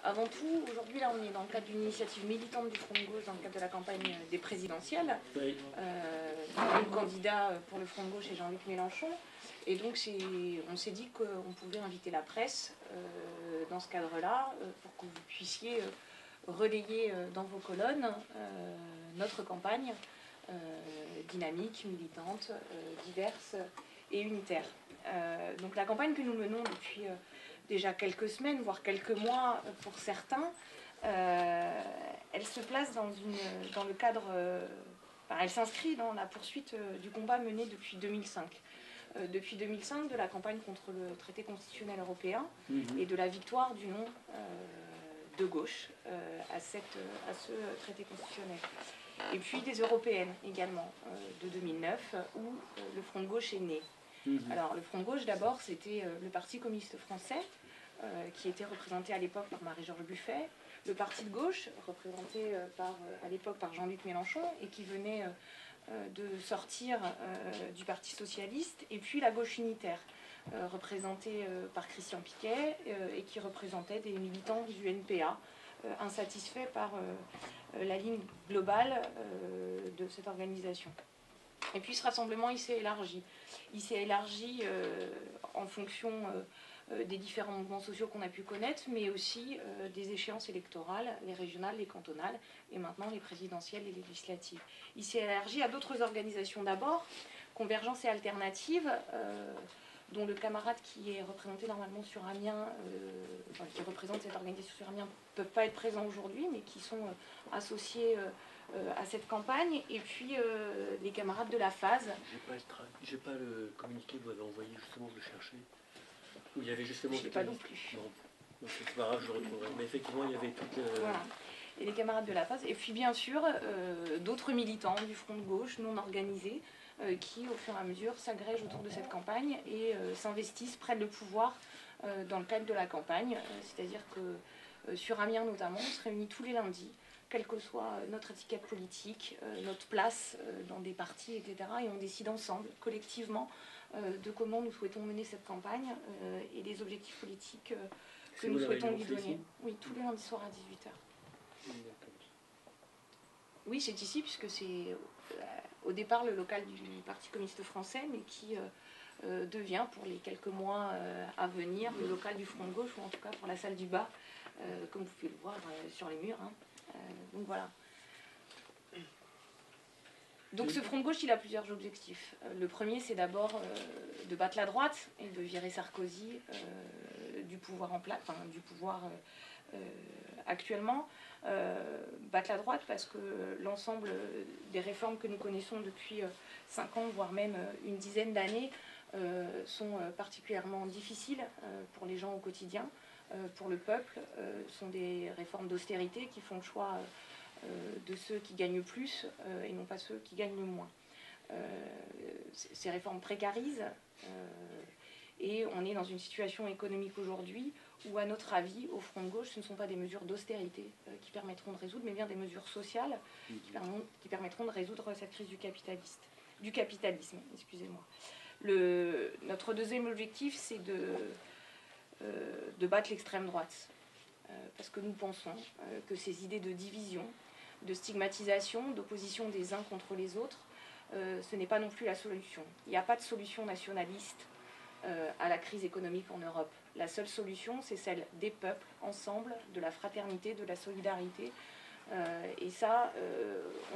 avant tout, aujourd'hui, là, on est dans le cadre d'une initiative militante du Front de Gauche, dans le cadre de la campagne des présidentielles. Oui. Le candidat pour le Front de Gauche est Jean-Luc Mélenchon. Et donc, on s'est dit qu'on pouvait inviter la presse dans ce cadre-là pour que vous puissiez relayer dans vos colonnes notre campagne dynamique, militante, diverse et unitaire. Donc la campagne que nous menons depuis déjà quelques semaines, voire quelques mois pour certains, elle se place dans le cadre, elle s'inscrit dans la poursuite du combat mené depuis 2005. Depuis 2005, de la campagne contre le traité constitutionnel européen et de la victoire du non de gauche à ce traité constitutionnel. Et puis des européennes également, de 2009, où le Front de Gauche est né. Alors le Front de Gauche, d'abord, c'était le Parti communiste français, qui était représenté à l'époque par Marie-Georges Buffet, le Parti de gauche, représenté à l'époque par Jean-Luc Mélenchon, et qui venait de sortir du Parti socialiste, et puis la gauche unitaire, représentée par Christian Piquet, et qui représentait des militants du NPA, insatisfaits par la ligne globale de cette organisation. Et puis ce rassemblement, il s'est élargi. Il s'est élargi en fonction des différents mouvements sociaux qu'on a pu connaître, mais aussi des échéances électorales, les régionales, les cantonales, et maintenant les présidentielles et les législatives. Il s'est élargi à d'autres organisations d'abord, Convergence et Alternative, dont le camarade qui est représenté normalement sur Amiens, qui représente cette organisation sur Amiens, ne peuvent pas être présents aujourd'hui, mais qui sont associés à cette campagne, et puis les camarades de la phase. J'ai pas le communiqué que vous avez envoyé, justement, je le cherchais. Où il y avait justement... Je ne l'ai pas non plus. Non, c'est pas grave, je le retrouverai. Mais effectivement, il y avait toutes... Voilà. Et les camarades de la phase, et puis bien sûr, d'autres militants du Front de Gauche non organisés, qui, au fur et à mesure, s'agrègent autour de cette campagne et s'investissent, prennent le pouvoir dans le cadre de la campagne. C'est-à-dire que sur Amiens notamment, on se réunit tous les lundis, quelle que soit notre étiquette politique, notre place dans des partis, etc. Et on décide ensemble, collectivement, de comment nous souhaitons mener cette campagne et les objectifs politiques que nous souhaitons lui donner. Oui, tous les lundis soirs à 18h. Oui, c'est ici, puisque c'est au départ le local du Parti communiste français, mais qui devient, pour les quelques mois à venir, le local du Front de Gauche, ou en tout cas pour la salle du bas, comme vous pouvez le voir sur les murs. Donc voilà. Donc ce Front de Gauche, il a plusieurs objectifs. Le premier, c'est d'abord de battre la droite et de virer Sarkozy du pouvoir en place, enfin, du pouvoir actuellement. Battre la droite parce que l'ensemble des réformes que nous connaissons depuis 5 ans, voire même une dizaine d'années, sont particulièrement difficiles pour les gens au quotidien, pour le peuple. Sont des réformes d'austérité qui font le choix de ceux qui gagnent le plus et non pas ceux qui gagnent le moins. Ces réformes précarisent et on est dans une situation économique aujourd'hui où, à notre avis, au Front de Gauche, ce ne sont pas des mesures d'austérité qui permettront de résoudre, mais bien des mesures sociales qui permettront de résoudre cette crise du capitalisme. Excusez-moi. Notre deuxième objectif, c'est de battre l'extrême droite. Parce que nous pensons que ces idées de division, de stigmatisation, d'opposition des uns contre les autres, ce n'est pas non plus la solution. Il n'y a pas de solution nationaliste à la crise économique en Europe. La seule solution, c'est celle des peuples, ensemble, de la fraternité, de la solidarité. Et ça,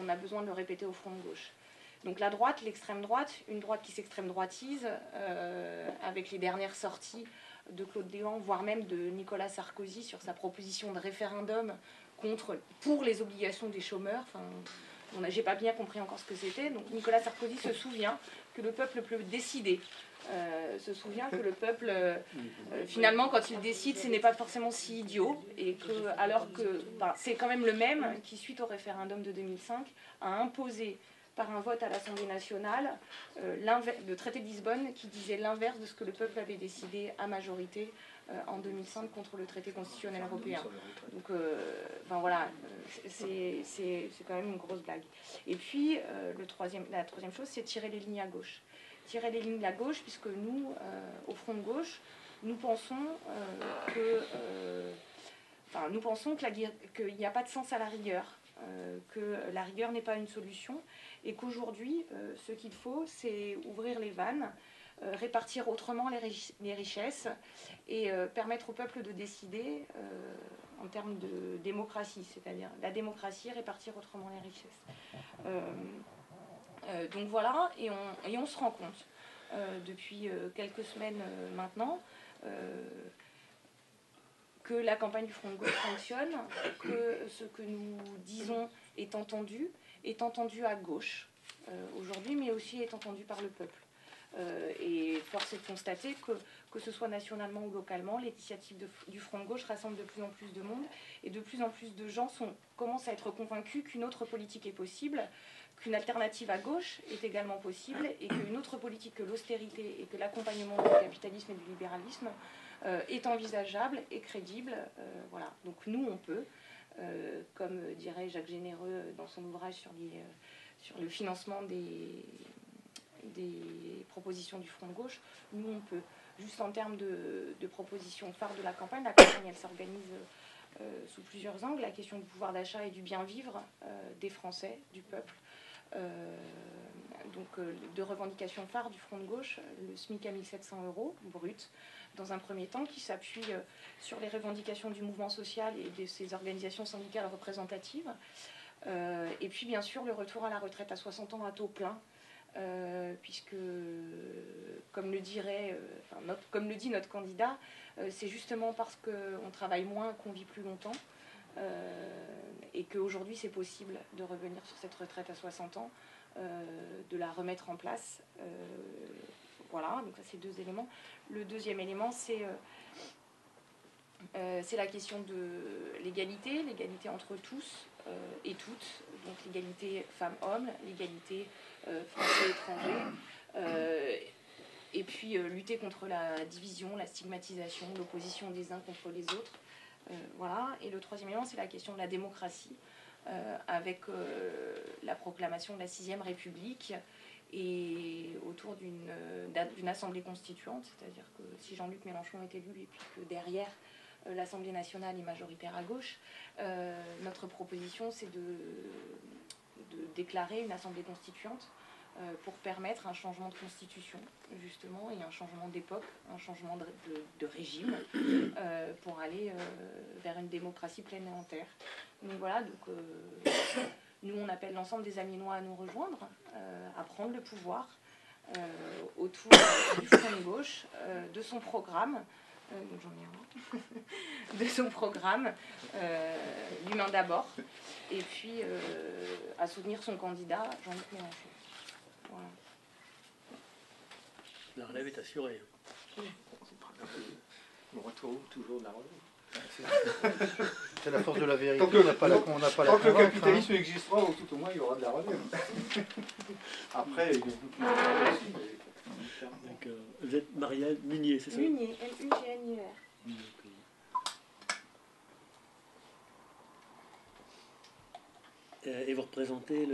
on a besoin de le répéter au Front de Gauche. Donc la droite, l'extrême droite, une droite qui s'extrême droitise, avec les dernières sorties de Claude Léon, voire même de Nicolas Sarkozy sur sa proposition de référendum pour les obligations des chômeurs. Enfin, j'ai pas bien compris encore ce que c'était. Donc Nicolas Sarkozy se souvient que le peuple peut décider. Se souvient que le peuple, finalement, quand il décide, ce n'est pas forcément si idiot, et que, alors que c'est quand même le même qui, suite au référendum de 2005, a imposé par un vote à l'Assemblée nationale le traité de Lisbonne qui disait l'inverse de ce que le peuple avait décidé à majorité en 2005 contre le traité constitutionnel européen. Donc voilà, c'est quand même une grosse blague. Et puis la troisième chose, c'est tirer les lignes à gauche. Tirer les lignes à gauche, puisque nous, au Front de Gauche, nous pensons que nous pensons qu'il n'y a pas de sens à la rigueur, que la rigueur n'est pas une solution, et qu'aujourd'hui, ce qu'il faut, c'est ouvrir les vannes, répartir autrement les richesses, et permettre au peuple de décider en termes de démocratie, c'est-à-dire la démocratie, répartir autrement les richesses. Donc voilà, et on se rend compte depuis quelques semaines maintenant que la campagne du Front de gauche fonctionne, que ce que nous disons est entendu à gauche aujourd'hui, mais aussi est entendu par le peuple. Et force est de constater que ce soit nationalement ou localement, l'initiative du Front de gauche rassemble de plus en plus de monde, et de plus en plus de gens commencent à être convaincus qu'une autre politique est possible, qu'une alternative à gauche est également possible, et qu'une autre politique que l'austérité et que l'accompagnement du capitalisme et du libéralisme est envisageable et crédible. Voilà. Donc nous, on peut, comme dirait Jacques Généreux dans son ouvrage sur le financement des propositions du Front de gauche, nous, on peut. Juste en termes de propositions phares de la campagne elle s'organise sous plusieurs angles. La question du pouvoir d'achat et du bien-vivre des Français, du peuple. Donc de revendications phares du Front de gauche, le SMIC à 1 700 € brut, dans un premier temps, qui s'appuie sur les revendications du mouvement social et de ses organisations syndicales représentatives. Et puis bien sûr le retour à la retraite à 60 ans à taux plein, puisque comme le dit notre candidat, c'est justement parce qu'on travaille moins qu'on vit plus longtemps, et qu'aujourd'hui c'est possible de revenir sur cette retraite à 60 ans, de la remettre en place. Voilà, donc ça c'est 2 éléments. Le deuxième élément, c'est la question de l'égalité entre tous et toutes, donc l'égalité femmes-hommes, l'égalité Français-étrangers, et puis lutter contre la division, la stigmatisation, l'opposition des uns contre les autres. Voilà. Et le troisième élément, c'est la question de la démocratie, avec la proclamation de la 6e République, et autour d'une assemblée constituante, c'est-à-dire que si Jean-Luc Mélenchon est élu et puis que derrière l'Assemblée nationale est majoritaire à gauche, notre proposition c'est de déclarer une assemblée constituante pour permettre un changement de constitution justement, et un changement d'époque, un changement de régime, pour aller vers une démocratie pleine et entière. Donc voilà, nous, on appelle l'ensemble des Amiénois à nous rejoindre, à prendre le pouvoir autour du Front de gauche, de son programme, donc j'en ai un, de son programme, l'humain d'abord, et puis à soutenir son candidat, Jean-Luc Mélenchon. Voilà. La relève est assurée. On retrouve toujours de la relève. C'est la force de la vérité. Tant que, on n'a pas la tant que le capitalisme existera, ou tout au moins il y aura de la relève. Après, il y a beaucoup de aussi, mais... Donc, vous êtes Marielle Munier, c'est ça? Munier, L-U-G-N-I-E-R. Et vous représentez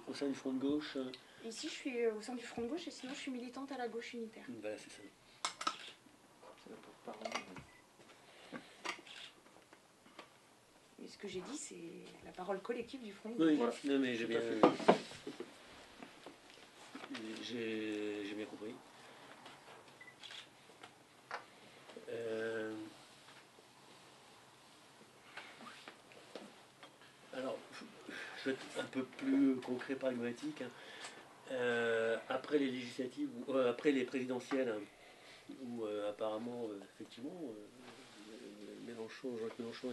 au sein du Front de gauche? Ici, je suis au sein du Front de gauche, et sinon, je suis militante à la gauche unitaire. Voilà, c'est ça. C'est la porte-parole. Mais ce que j'ai dit, c'est la parole collective du Front de gauche. Oui, Voilà. non, mais j'ai Tout à bien... fait. J'ai bien compris. Alors, je vais être un peu plus concret, pragmatique. Après les législatives, après les présidentielles, où apparemment, effectivement, Jean-Luc Mélenchon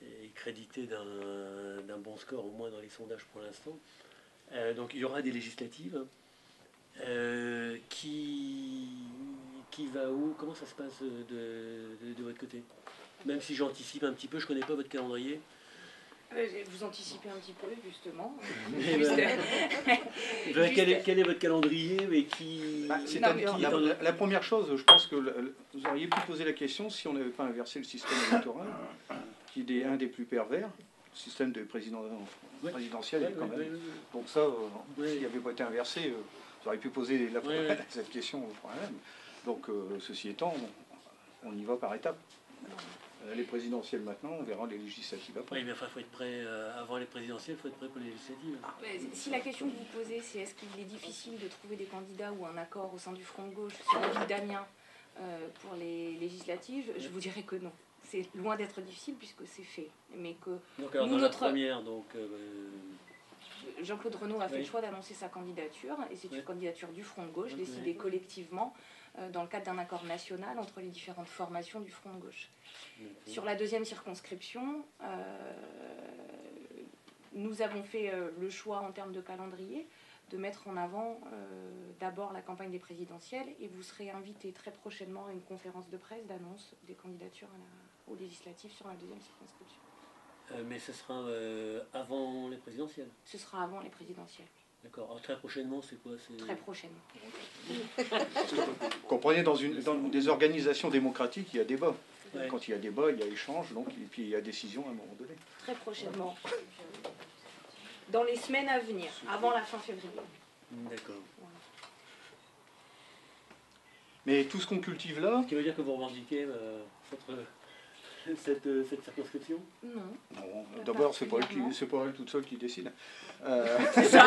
est crédité d'un bon score, au moins dans les sondages pour l'instant. Donc il y aura des législatives. Qui va où? Comment ça se passe de votre côté? Même si j'anticipe un petit peu, je ne connais pas votre calendrier. Vous anticipez un petit peu, justement. Quel est votre calendrier et qui... C'est-à-dire, la première chose, je pense que vous auriez pu poser la question si on n'avait pas inversé le système électoral, qui est un des plus pervers, le système de présidentiel quand même. Donc ça, s'il n'avait pas été inversé, vous auriez pu poser cette question au problème. Donc, ceci étant, on y va par étapes. a les présidentielles maintenant, on verra les législatives après. Oui, mais enfin, il faut être prêt avant les présidentielles, il faut être prêt pour les législatives. Si la question que vous posez, c'est est-ce qu'il est difficile de trouver des candidats ou un accord au sein du Front de gauche sur la ville d'Amiens pour les législatives, je vous dirais que non. C'est loin d'être difficile puisque c'est fait. Mais que donc, alors, nous, dans la première, donc... Jean-Claude Renaud a fait le choix d'annoncer sa candidature, et c'est une candidature du Front de gauche, décidée collectivement dans le cadre d'un accord national entre les différentes formations du Front de gauche. Sur la deuxième circonscription, nous avons fait le choix en termes de calendrier de mettre en avant d'abord la campagne des présidentielles, et vous serez invité très prochainement à une conférence de presse d'annonce des candidatures aux législatives sur la deuxième circonscription. Mais ce sera avant les présidentielles. Ce sera avant les présidentielles. D'accord. Alors, très prochainement, c'est quoi? Très prochainement. Vous comprenez, dans des organisations démocratiques, il y a débat. Ouais. Quand il y a débat, il y a échange, donc, et puis il y a décision à un moment donné. Très prochainement. Dans les semaines à venir, avant la fin février. D'accord. Voilà. Mais tout ce qu'on cultive là... Ce qui veut dire que vous revendiquez cette circonscription? Non. Non, d'abord, c'est pas elle toute seule qui décide. C'est ça,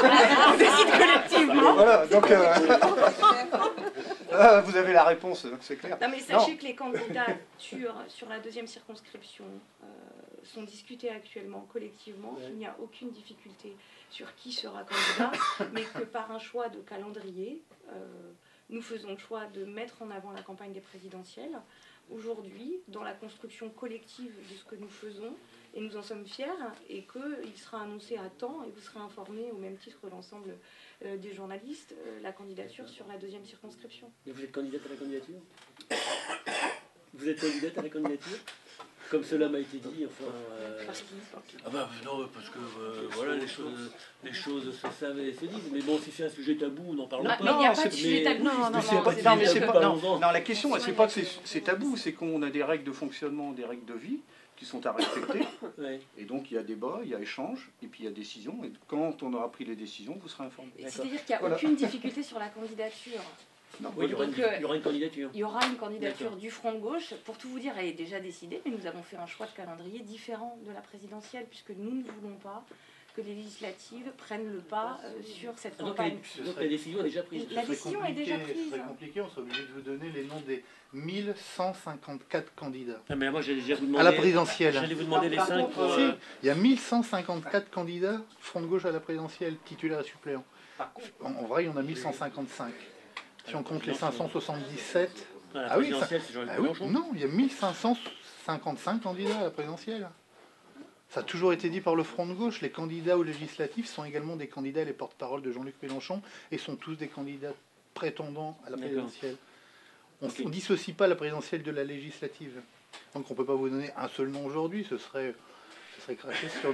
on décide collectivement. Voilà, donc vous avez la réponse, c'est clair. Non, mais sachez que les candidatures sur la deuxième circonscription sont discutées actuellement collectivement. Ouais. Il n'y a aucune difficulté sur qui sera candidat, mais que par un choix de calendrier, nous faisons le choix de mettre en avant la campagne des présidentielles. Aujourd'hui, dans la construction collective de ce que nous faisons, et nous en sommes fiers, et qu'il sera annoncé à temps, et vous serez informés au même titre que l'ensemble des journalistes, la candidature sur la deuxième circonscription. Et vous êtes candidate à la candidature? Vous êtes candidate à la candidature? Comme cela m'a été dit, enfin... Ah bah non, parce que voilà, les choses se savent et se disent. Mais bon, si c'est un sujet tabou, n'en parlons pas. Mais il n'y a pas de sujet tabou. Non, la question, c'est pas que c'est tabou, c'est qu'on a des règles de fonctionnement, des règles de vie qui sont à respecter. Ouais. Et donc il y a débat, il y a échange, et puis il y a décision. Et quand on aura pris les décisions, vous serez informés. C'est-à-dire qu'il n'y a aucune difficulté sur la candidature. Non, Oui, il y aura une candidature. Il y aura une candidature du Front de gauche. Pour tout vous dire, elle est déjà décidée, mais nous avons fait un choix de calendrier différent de la présidentielle, puisque nous ne voulons pas que les législatives prennent le pas sur cette campagne. Donc la décision est déjà prise. La décision est déjà prise. Ce serait compliqué, on serait obligé de vous donner les noms des 1154 candidats. Ah, mais moi, j'allais déjà vous demander... À la présidentielle. J'allais vous demander les 5 pour... Si, il y a 1154 candidats Front de gauche à la présidentielle, titulaires et suppléants. En vrai, il y en a 1155. Si on compte les 577... Ah oui, c'est Jean-Luc Mélenchon. non, il y a 1555 candidats à la présidentielle. Ça a toujours été dit par le Front de gauche. Les candidats aux législatives sont également des candidats, les porte-parole de Jean-Luc Mélenchon, et sont tous des candidats prétendants à la présidentielle. On ne dissocie pas la présidentielle de la législative. Donc on ne peut pas vous donner un seul nom aujourd'hui, ce serait cracher sur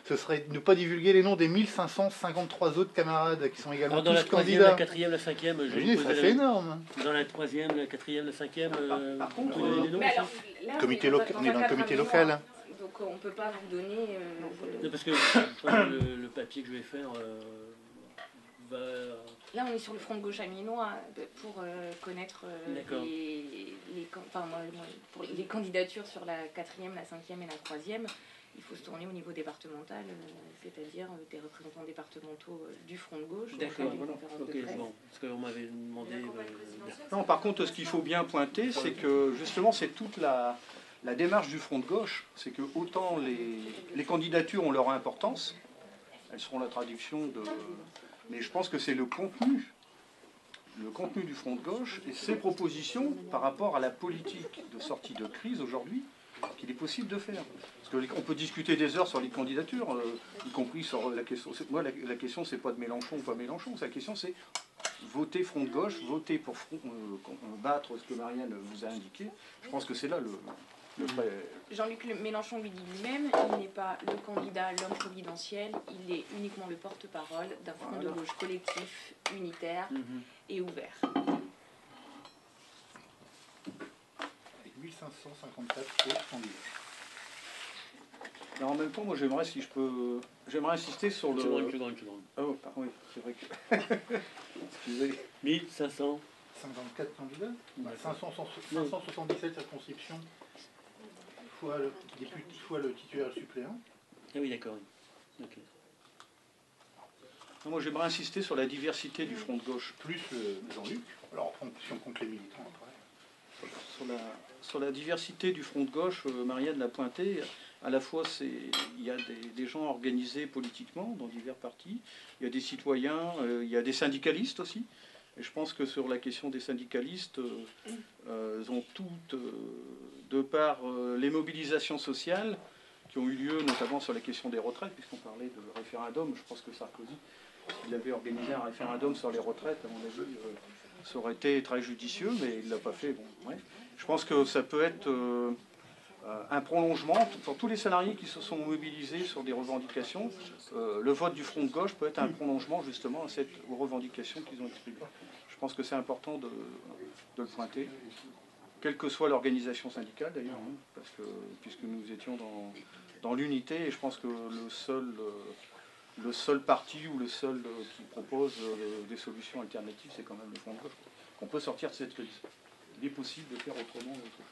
ce serait ne pas divulguer les noms des 1553 autres camarades qui sont également dans tous la troisième, candidats. la quatrième, la cinquième, Ça c'est énorme. Dans la troisième, la quatrième, la cinquième, par contre, les noms aussi. On est dans le comité local. Donc on ne peut pas vous donner... Non, parce que le papier que je vais faire va... Là, on est sur le Front de gauche amiénois pour connaître pour les candidatures sur la quatrième, la cinquième et la troisième. Il faut se tourner au niveau départemental, c'est-à-dire des représentants départementaux du Front de gauche. D'accord, voilà. bon, parce qu'on m'avait demandé... Non, par contre, ce qu'il faut bien pointer, c'est que justement, c'est toute la démarche du Front de gauche, c'est que autant les candidatures ont leur importance, elles seront la traduction de... Mais je pense que c'est le contenu du Front de gauche et ses propositions par rapport à la politique de sortie de crise aujourd'hui qu'il est possible de faire. Parce qu'on peut discuter des heures sur les candidatures, y compris sur la question... Moi, la question, c'est pas de Mélenchon ou pas Mélenchon, la question, c'est voter Front de gauche, voter pour battre ce que Marianne vous a indiqué. Je pense que c'est là le vrai... Jean-Luc Mélenchon lui dit lui-même, il n'est pas le candidat, l'homme providentiel, il est uniquement le porte-parole d'un front de gauche collectif, unitaire et ouvert. 1554 autres candidats. Mais en même temps, moi j'aimerais insister sur le... Une seconde. Oh, oui, c'est vrai que... Excusez. 1500. 54 candidats, 577 circonscriptions. fois le titulaire suppléant. Ah oui, d'accord. Oui. Okay. Moi, j'aimerais insister sur la diversité du front de gauche. Plus Jean-Luc. Alors, si on compte les militants après. Sur la diversité du front de gauche, Marianne l'a pointé. À la fois, il y a des gens organisés politiquement dans divers partis. Il y a des citoyens, il y a des syndicalistes aussi. Et je pense que sur la question des syndicalistes, ils ont toutes, de par les mobilisations sociales qui ont eu lieu, notamment sur la question des retraites, puisqu'on parlait de référendum, je pense que Sarkozy, s'il avait organisé un référendum sur les retraites, à mon avis, ça aurait été très judicieux, mais il ne l'a pas fait. Bon, ouais. Je pense que ça peut être un prolongement pour tous les salariés qui se sont mobilisés sur des revendications. Le vote du front de gauche peut être un prolongement justement aux revendications qu'ils ont exprimées. Je pense que c'est important de le pointer, quelle que soit l'organisation syndicale d'ailleurs, hein, parce que puisque nous étions dans l'unité, et je pense que le seul parti ou le seul qui propose des solutions alternatives, c'est quand même le front de gauche. On peut sortir de cette crise. Il est possible de faire autrement autre chose.